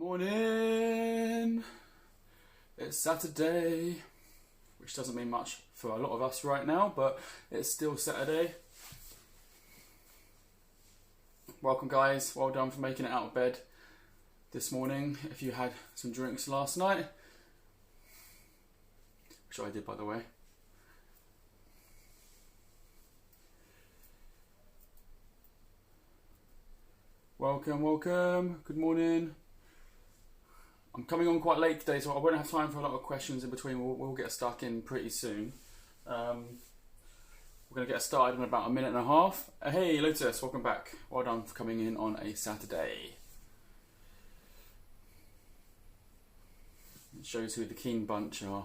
Morning! It's Saturday, which doesn't mean much for a lot of us right now, but it's still Saturday. Welcome guys, well done for making it out of bed this morning if you had some drinks last night, which I did by the way. Welcome, good morning. I'm coming on quite late today, so I won't have time for a lot of questions in between. We'll get stuck in pretty soon. We're going to get started in about a minute and a half. Hey Lotus, welcome back. Well done for coming in on a Saturday. It shows who the keen bunch are.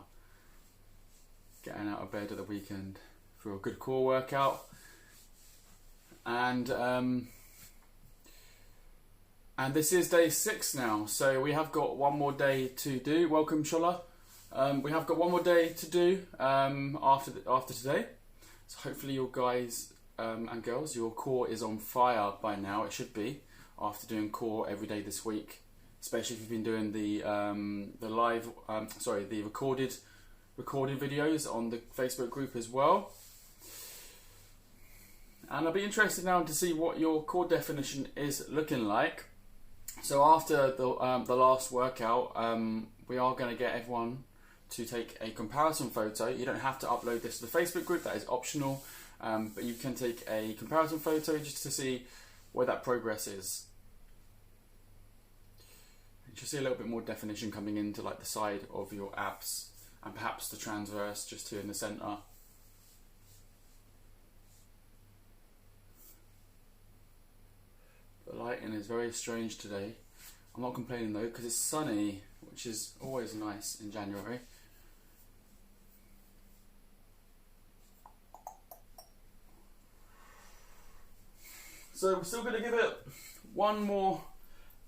Getting out of bed at the weekend for a good core workout. And this is day 6 now, so we have got one more day to do. Welcome, Shola. We have got one more day to do after today. So hopefully you guys and girls, your core is on fire by now. It should be after doing core every day this week, especially if you've been doing the recorded videos on the Facebook group as well. And I'll be interested now to see what your core definition is looking like. So after the last workout, we are going to get everyone to take a comparison photo. You don't have to upload this to the Facebook group, that is optional, but you can take a comparison photo just to see where that progress is. You should see a little bit more definition coming into like the side of your abs and perhaps the transverse just here in the centre. The lighting is very strange today. I'm not complaining though because it's sunny, which is always nice in January. So we're still going to give it one more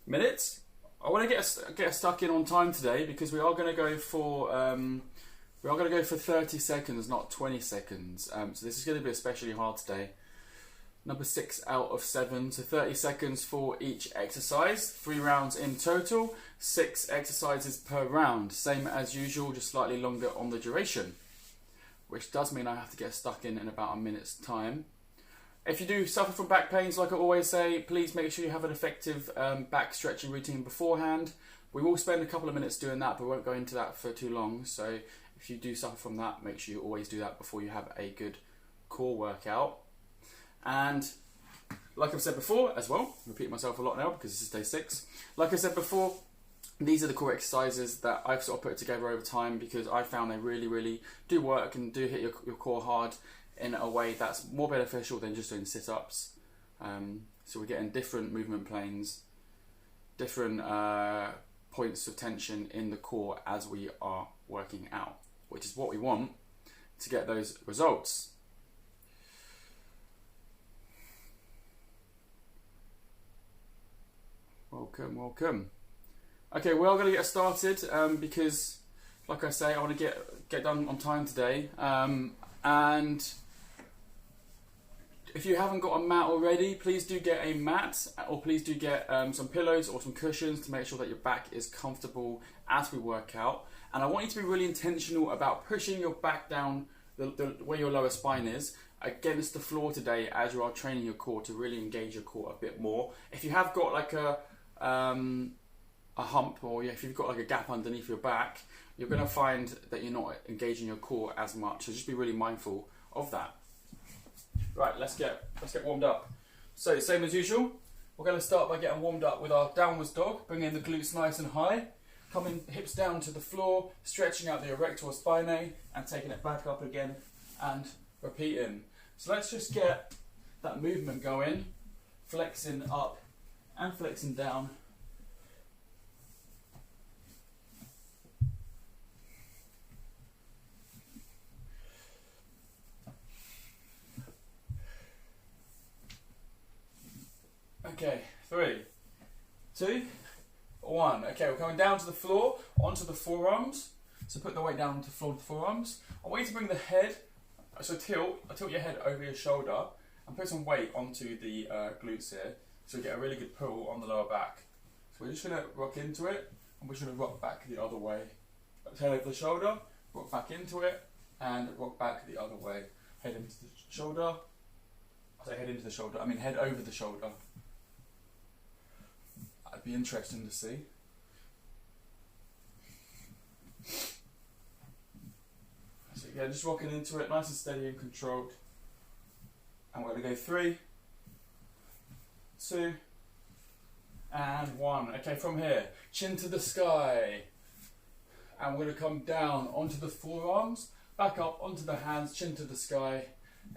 minute. I want to get us stuck in on time today because we are going to go for 30 seconds, not 20 seconds. So this is going to be especially hard today. Number 6 out of 7, so 30 seconds for each exercise, 3 rounds in total, 6 exercises per round, same as usual, just slightly longer on the duration, which does mean I have to get stuck in about a minute's time. If you do suffer from back pains, like I always say, please make sure you have an effective back stretching routine beforehand. We will spend a couple of minutes doing that, but we won't go into that for too long, so if you do suffer from that, make sure you always do that before you have a good core workout. And like I've said before as well, I'm repeating myself a lot now because this is day 6. Like I said before, these are the core exercises that I've sort of put together over time because I found they really do work and do hit your core hard in a way that's more beneficial than just doing sit-ups. So we're getting different movement planes, different points of tension in the core as we are working out, which is what we want to get those results. Welcome. Okay, we're going to get started because, like I say, I want to get done on time today. And if you haven't got a mat already, please do get a mat, or please do get some pillows or some cushions to make sure that your back is comfortable as we work out. And I want you to be really intentional about pushing your back down where your lower spine is against the floor today as you are training your core to really engage your core a bit more. If you have got like a hump, or if you've got like a gap underneath your back, you're going to find that you're not engaging your core as much, so just be really mindful of that. Right, let's get warmed up. So same as usual, we're going to start by getting warmed up with our downwards dog, bringing the glutes nice and high, coming hips down to the floor, stretching out the erector spinae and taking it back up again and repeating. So let's just get that movement going, flexing up and flexing down. Okay, 3, 2, 1. Okay, we're coming down to the floor, onto the forearms. So put the weight down to the floor with the forearms. I want you to bring the head, so tilt your head over your shoulder and put some weight onto the glutes here. So we get a really good pull on the lower back. So we're just going to rock into it, and we're just going to rock back the other way. Head over the shoulder, rock back into it, and rock back the other way. Head into the shoulder. I say head into the shoulder, I mean head over the shoulder. That'd be interesting to see. So yeah, just rocking into it, nice and steady and controlled. And we're going to go 3, 2, and 1. Okay, from here, chin to the sky. And we're going to come down onto the forearms, back up onto the hands, chin to the sky.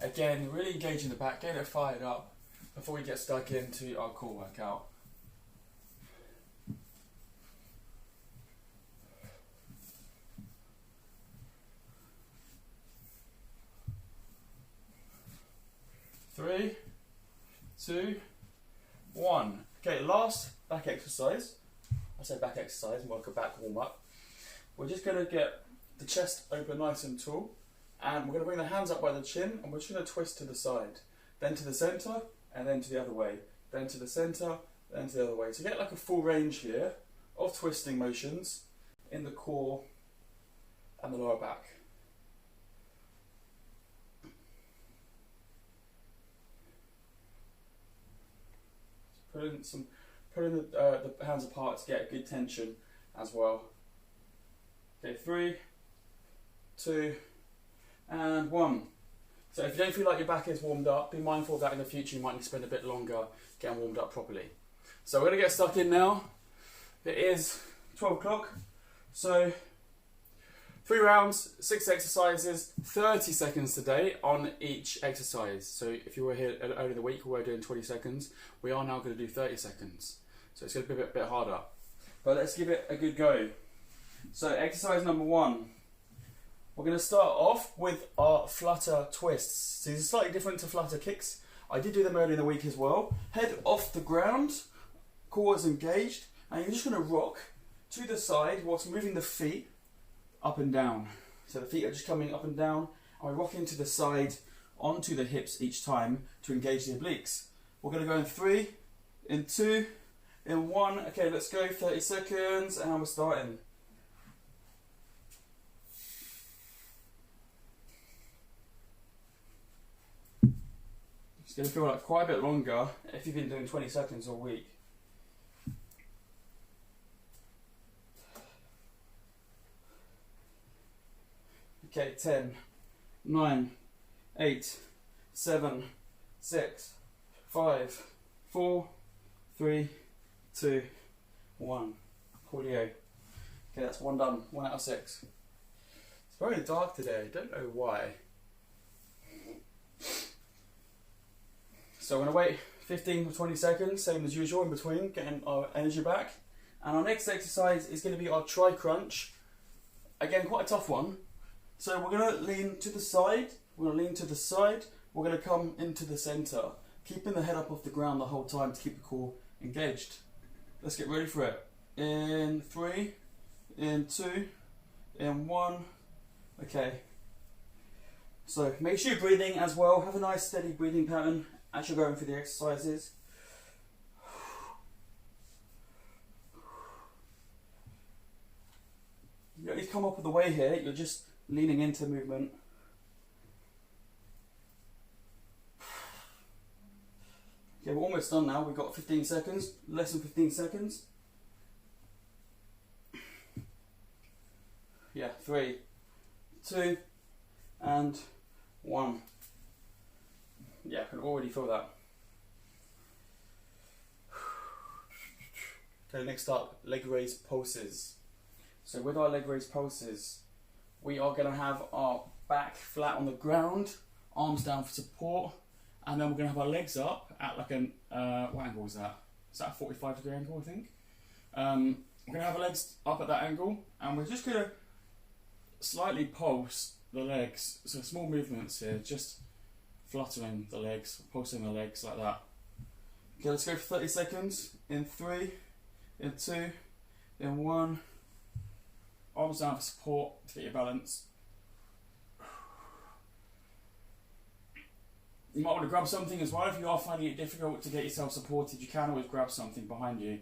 Again, really engaging the back, getting it fired up before we get stuck into our core workout. Three, 2, 1. Okay, last back exercise. I say back exercise, more like a back warm up. We're just going to get the chest open nice and tall, and we're going to bring the hands up by the chin, and we're just going to twist to the side, then to the centre, and then to the other way, then to the centre, then to the other way. So get like a full range here of twisting motions in the core and the lower back. Putting the hands apart to get a good tension as well. Okay, 3, 2, and 1. So if you don't feel like your back is warmed up, be mindful of that in the future. You might need to spend a bit longer getting warmed up properly. So we're going to get stuck in now. It is 12 o'clock. So 3 rounds, 6 exercises, 30 seconds today on each exercise. So if you were here earlier in the week, we were doing 20 seconds. We are now going to do 30 seconds. So it's going to be a bit harder. But let's give it a good go. So exercise number 1. We're going to start off with our flutter twists. So these are slightly different to flutter kicks. I did do them earlier in the week as well. Head off the ground, core is engaged, and you're just going to rock to the side whilst moving the feet up and down. So the feet are just coming up and down, and we rock into the side onto the hips each time to engage the obliques. We're going to go in 3, in 2, in 1. Okay, let's go, 30 seconds, and we're starting. It's going to feel like quite a bit longer if you've been doing 20 seconds all week. Okay, 10, 9, 8, 7, 6, 5, 4, 3, 2, 1. Coolio. Okay, that's 1 done. 1 out of 6. It's very dark today. I don't know why. So we're going to wait 15 or 20 seconds, same as usual in between, getting our energy back. And our next exercise is going to be our tri crunch. Again, quite a tough one. So we're going to lean to the side, we're going to lean to the side, we're going to come into the centre, keeping the head up off the ground the whole time to keep the core engaged. Let's get ready for it. In 3, in 2, in 1. Okay. So make sure you're breathing as well, have a nice steady breathing pattern as you're going through the exercises. You don't need to come up with the way here, you're just leaning into movement. Okay, we're almost done now. We've got 15 seconds, less than 15 seconds. Yeah, 3, 2, and 1. Yeah, I can already feel that. Okay, next up, leg raise pulses. So with our leg raise pulses, we are going to have our back flat on the ground, arms down for support, and then we're going to have our legs up at like an, what angle is that? Is that a 45-degree angle, I think? We're going to have our legs up at that angle, and we're just going to slightly pulse the legs. So small movements here, just fluttering the legs, pulsing the legs like that. Okay, let's go for 30 seconds. In 3, in 2, in 1. Arms down for support to get your balance. You might want to grab something as well. If you are finding it difficult to get yourself supported, you can always grab something behind you.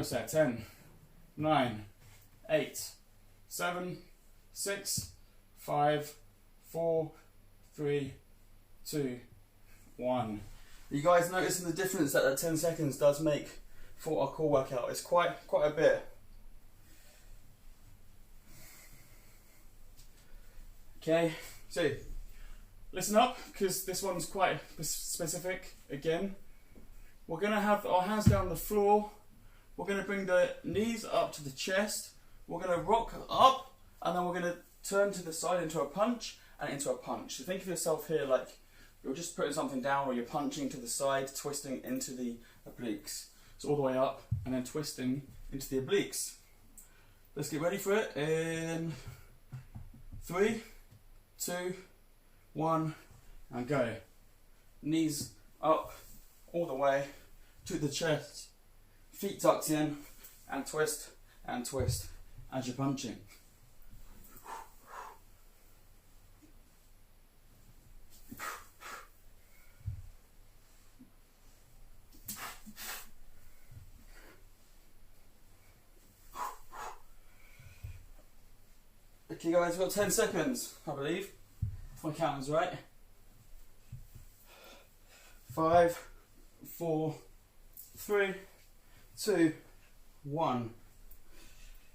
Almost there. 10, 9, 8, 7, 6, 5, 4, 3, 2, 1. You guys noticing the difference that that 10 seconds does make for our core workout? It's quite a bit. Okay, so listen up, because this one's quite specific. Again, we're going to have our hands down on the floor. We're going to bring the knees up to the chest. We're going to rock up, and then we're going to turn to the side into a punch and into a punch. So think of yourself here like you're just putting something down, or you're punching to the side, twisting into the obliques. So all the way up and then twisting into the obliques. Let's get ready for it in 3, 2, 1, and go. Knees up all the way to the chest. Feet tucked in, and twist as you're punching. Okay guys, we've got 10 seconds, I believe, if my count is right. 5, 4, 3, 2, 1.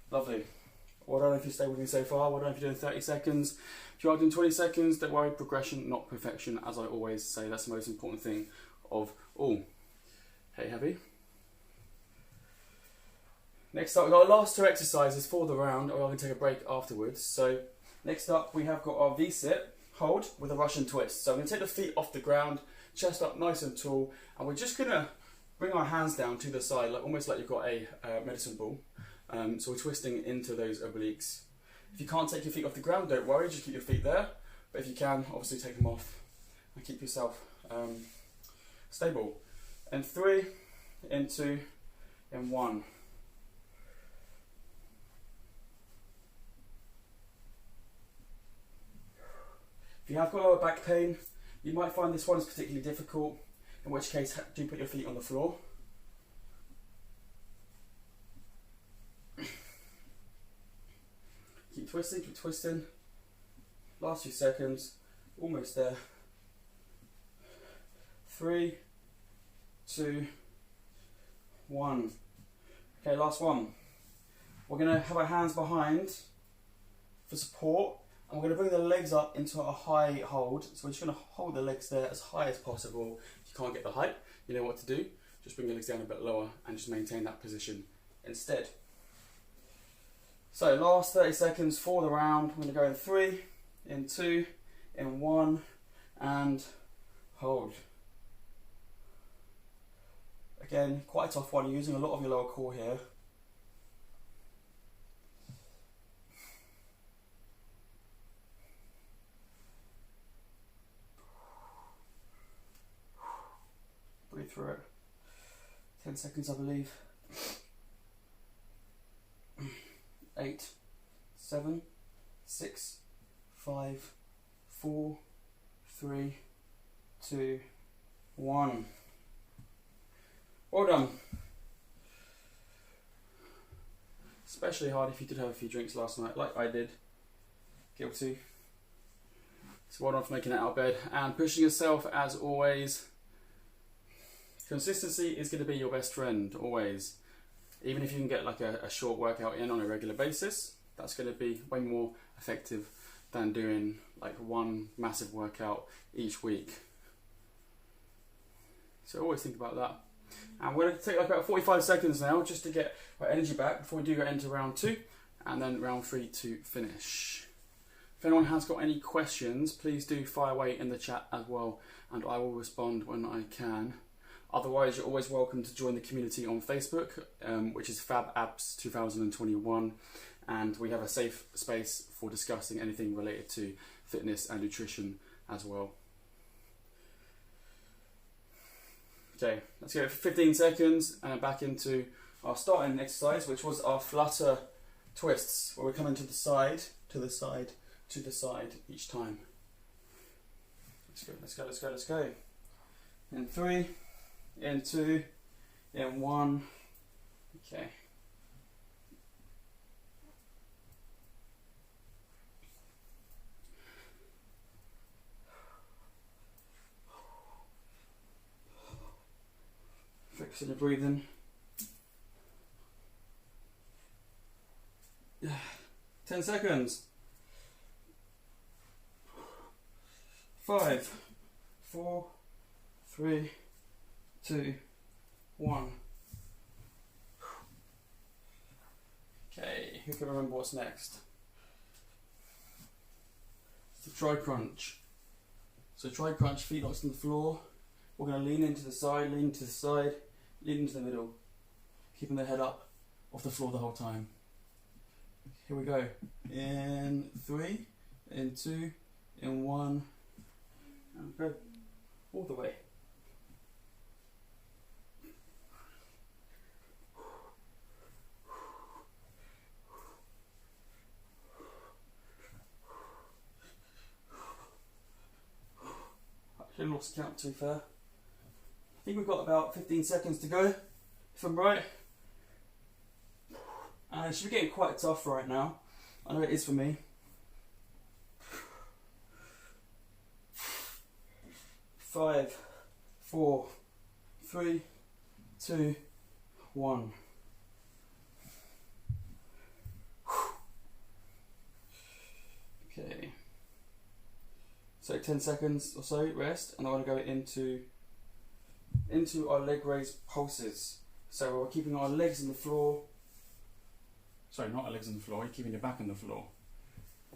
Lovely. Well done if you stay with me so far. Well done if you're doing 30 seconds. If you are doing 20 seconds, don't worry, progression, not perfection. As I always say, that's the most important thing of all. Hey, happy? Next up, we've got our last 2 exercises for the round, or I'm going to take a break afterwards. So next up, we have got our V-sit hold with a Russian twist. So I'm going to take the feet off the ground, chest up nice and tall, and we're just going to bring our hands down to the side, like almost like you've got a medicine ball. So we're twisting into those obliques. If you can't take your feet off the ground, don't worry, just keep your feet there. But if you can, obviously take them off and keep yourself stable. And 3, and 2, and 1. If you have got lower back pain, you might find this one is particularly difficult, in which case do put your feet on the floor. Keep twisting, keep twisting. Last few seconds, almost there. 3, 2, 1. Okay, last one. We're going to have our hands behind for support, and we're going to bring the legs up into a high hold. So we're just going to hold the legs there as high as possible. If you can't get the height, you know what to do. Just bring the legs down a bit lower and just maintain that position instead. So last 30 seconds for the round. We're going to go in 3, in 2, in 1, and hold. Again, quite a tough one. You're using a lot of your lower core here. Breathe through it. 10 seconds, I believe. 8, 7, 6, 5, 4, 3, 2, 1. Well done. Especially hard if you did have a few drinks last night, like I did. Guilty. So well done for making it out of bed and pushing yourself as always. Consistency is going to be your best friend, always. Even if you can get like a short workout in on a regular basis, that's going to be way more effective than doing like one massive workout each week. So always think about that. And we're going to take like about 45 seconds now just to get our energy back before we do go into round 2 and then round 3 to finish. If anyone has got any questions, please do fire away in the chat as well, and I will respond when I can. Otherwise, you're always welcome to join the community on Facebook, which is Fab Abbs 2021, and we have a safe space for discussing anything related to fitness and nutrition as well. Okay, let's go for 15 seconds and back into our starting exercise, which was our flutter twists, where we're coming to the side, to the side, to the side each time. Let's go, let's go, let's go, let's go. In 3, in 2, in 1. Okay. Focus on your breathing. 10 seconds. 5, 4, 3, 2, 1. Okay, who can remember what's next? It's the try crunch. So try crunch, feet locks on the floor. We're going to lean into the side, lean to the side, lean into the middle. Keeping the head up off the floor the whole time. Here we go. In 3, in 2, in 1, and go all the way. Actually lost count, to be fair. I think we've got about 15 seconds to go, if I'm right. And it should be getting quite tough right now. I know it is for me. 5, 4, 3, 2, 1. Okay. So 10 seconds or so, rest, and I want to go into our leg raise pulses. So we're keeping our legs on the floor. Sorry, not our legs on the floor, you're keeping your back on the floor.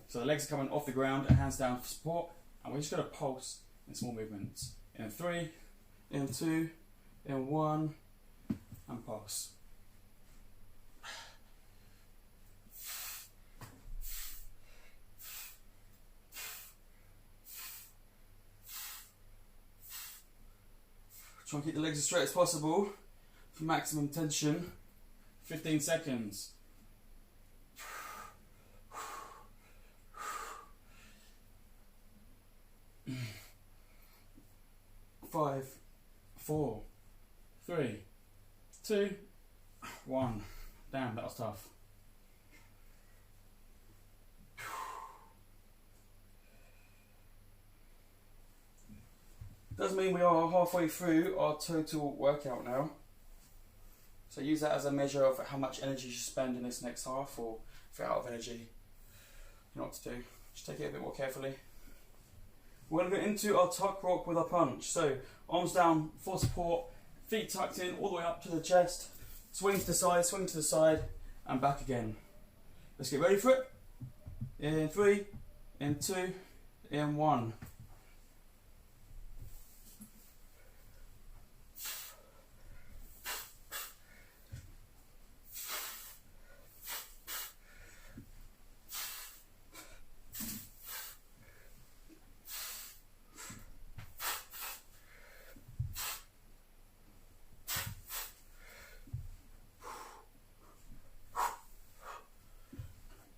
So the legs are coming off the ground and hands down for support, and we're just going to pulse in small movements. In 3, in 2, in 1, and pulse. Try and keep the legs as straight as possible for maximum tension. 15 seconds. 5, 4, 3, 2, 1. Damn, that was tough. Does mean we are halfway through our total workout now. So use that as a measure of how much energy you should spend in this next half, or if you're out of energy, you know what to do. Just take it a bit more carefully. We're going to go into our tuck rock with our punch. So arms down for support, feet tucked in all the way up to the chest, swing to the side, and back again. Let's get ready for it. In 3, in 2, in 1.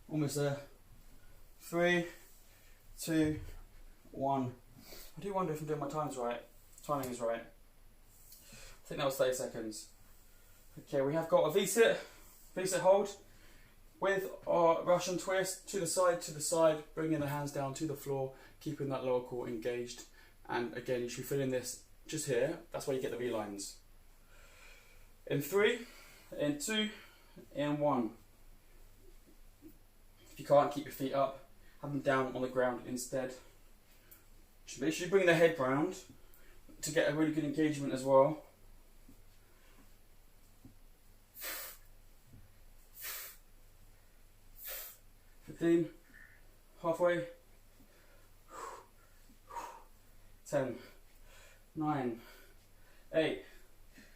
Almost there. 3, 2, 1. I do wonder if I'm doing my timing is right. I think that was 30 seconds. Okay, we have got a V-sit hold with our Russian twist to the side, bringing the hands down to the floor, keeping that lower core engaged. And again, you should be feeling this just here. That's where you get the V-lines. In 3, in 2, in 1. If you can't, keep your feet up, have them down on the ground instead. Make sure you bring the head round to get a really good engagement as well. Halfway. 10, 9, 8,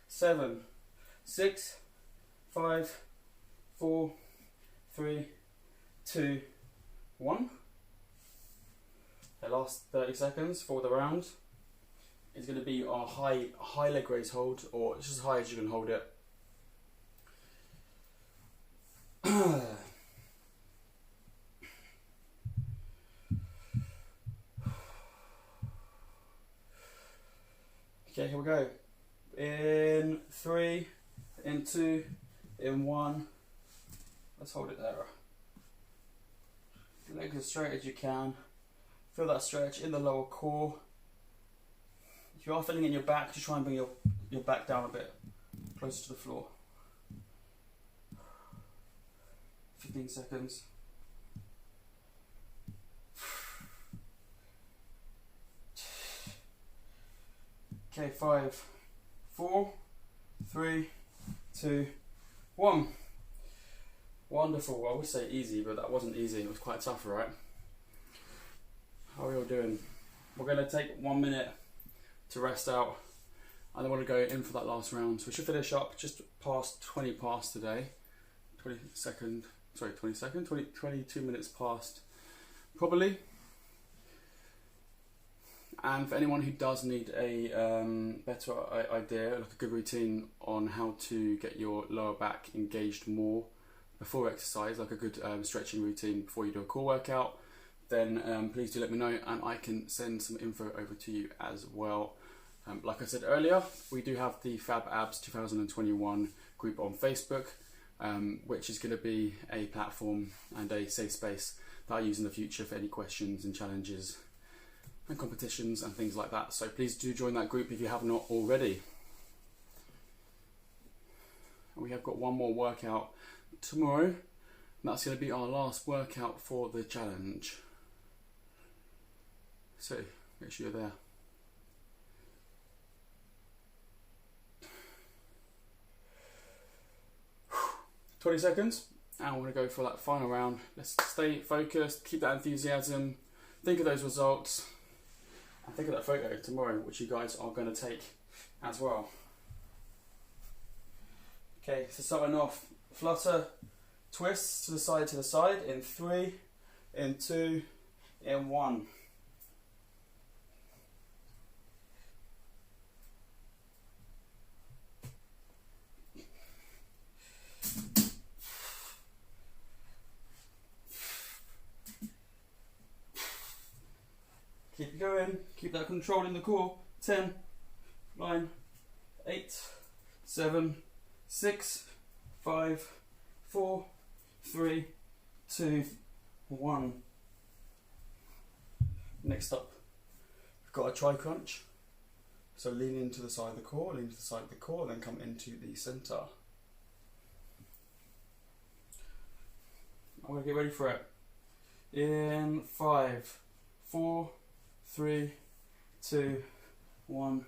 7, 6, 5, 4, 3, 2, 1. The last 30 seconds for the round is going to be our high leg raise hold, or just as high as you can hold it. Okay, here we go. In 3, in 2, in 1. Let's hold it there. Legs as straight as you can. Feel that stretch in the lower core. If you are feeling it in your back, just try and bring your back down a bit closer to the floor. 15 seconds. Okay, 5, 4, 3, 2, 1. Wonderful. I would say easy, but that wasn't easy. It was quite tough, right? How are we all doing? We're going to take 1 minute to rest out, and then we're going to go in for that last round. So we should finish up just past 20 past today. 22 minutes past, probably. And for anyone who does need a better idea, like a good routine on how to get your lower back engaged more before exercise, like a good stretching routine before you do a core workout, then please do let me know and I can send some info over to you as well. Like I said earlier, we do have the Fab Abbs 2021 group on Facebook, which is going to be a platform and a safe space that I use in the future for any questions and challenges and competitions and things like that. So please do join that group if you have not already. And we have got one more workout tomorrow, and that's going to be our last workout for the challenge. So make sure you're there. – 20 seconds, and we're going to go for that final round. Let's stay focused, keep that enthusiasm, think of those results, and think of that photo tomorrow, which you guys are going to take as well. Okay, so starting off, flutter, twists to the side in 3, in 2, in 1. Keep going, keep that control in the core. 10, 9, 8, 7, 6, 5, 4, 3, 2, 1. Next up, we've got a tri crunch. So lean into the side of the core, lean to the side of the core, then come into the center. I'm going to get ready for it. In 5, 4, 3, 2, 1.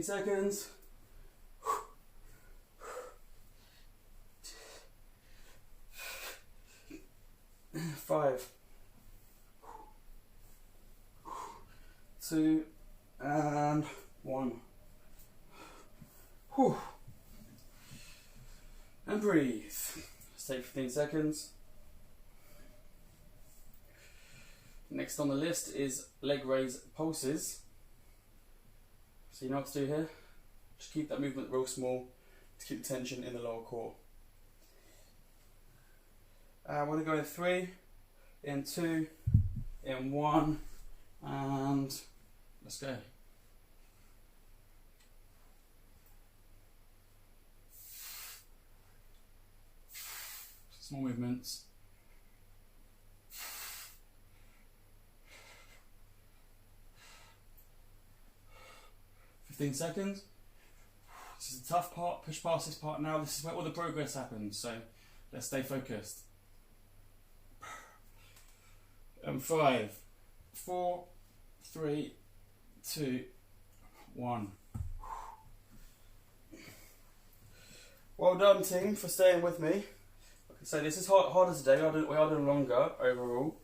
Seconds. 5, 2, and 1. Whew. And breathe. Let's take 15 seconds. Next on the list is leg raise pulses. So you know what to do here. Just keep that movement real small to keep the tension in the lower core. We're going to go in 3, in 2, in 1, and let's go. Small movements. Fifteen seconds. This is the tough part. Push past this part now. This is where all the progress happens. So let's stay focused. And 5, 4, 3, 2, 1. Well done, team, for staying with me. So this is harder today. We are doing longer overall.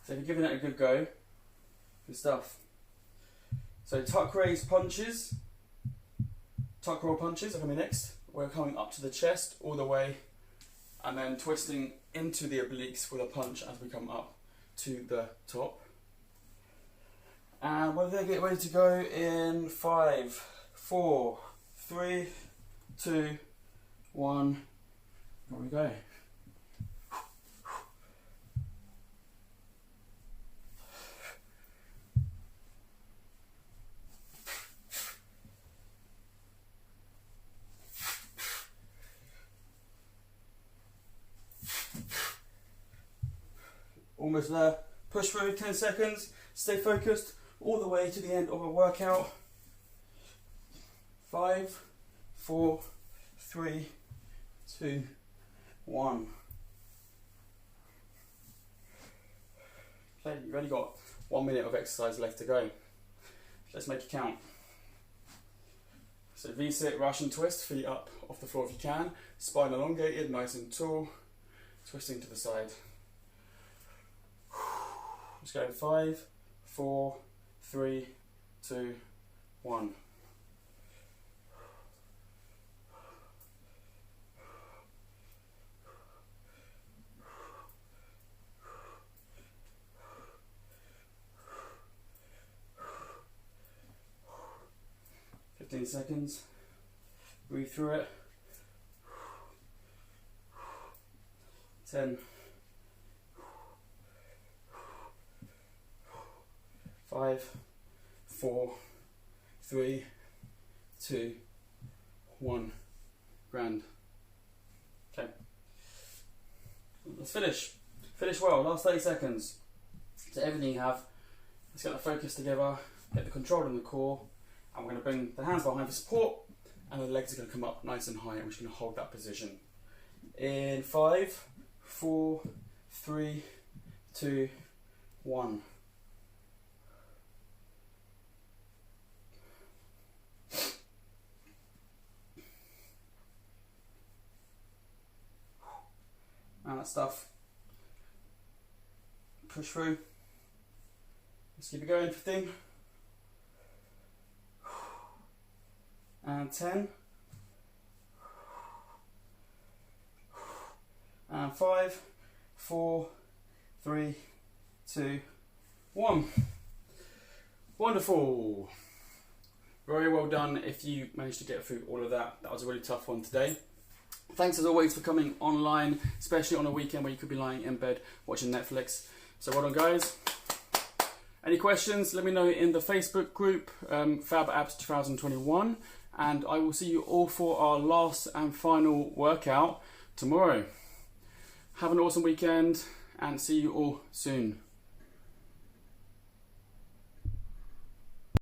So if you're giving it a good go, good stuff. So tuck raise punches, tuck roll punches are coming next. We're coming up to the chest all the way, and then twisting into the obliques with a punch as we come up to the top. And we're going to get ready to go in 5, 4, 3, 2, 1. Here we go. almost there. Push through 10 seconds, stay focused all the way to the end of a workout. 5, 4, 3, 2, 1. Okay, you've only got 1 minute of exercise left to go. Let's make it count. So V-sit, Russian twist, feet up off the floor if you can. Spine elongated, nice and tall. Twisting to the side. Let's go 5, 4, 3, 2, 1. Seconds, breathe through it. 10, 5, 4, 3, 2, 1. Grand. Okay. Let's finish. Finish well. Last 30 seconds. So everything you have. Let's get the focus together. Get the control in the core. And we're going to bring the hands behind for support, and the legs are going to come up nice and high, and we're just going to hold that position. In 5, 4, 3, 2, 1. And that stuff. Push through. Let's keep it going. 15. And 10. And 5, 4, 3, 2, 1. Wonderful. Very well done if you managed to get through all of that. That was a really tough one today. Thanks as always for coming online, especially on a weekend where you could be lying in bed watching Netflix. So well done, guys. Any questions, let me know in the Facebook group, Fab Abbs 2021. And I will see you all for our last and final workout tomorrow. Have an awesome weekend and see you all soon.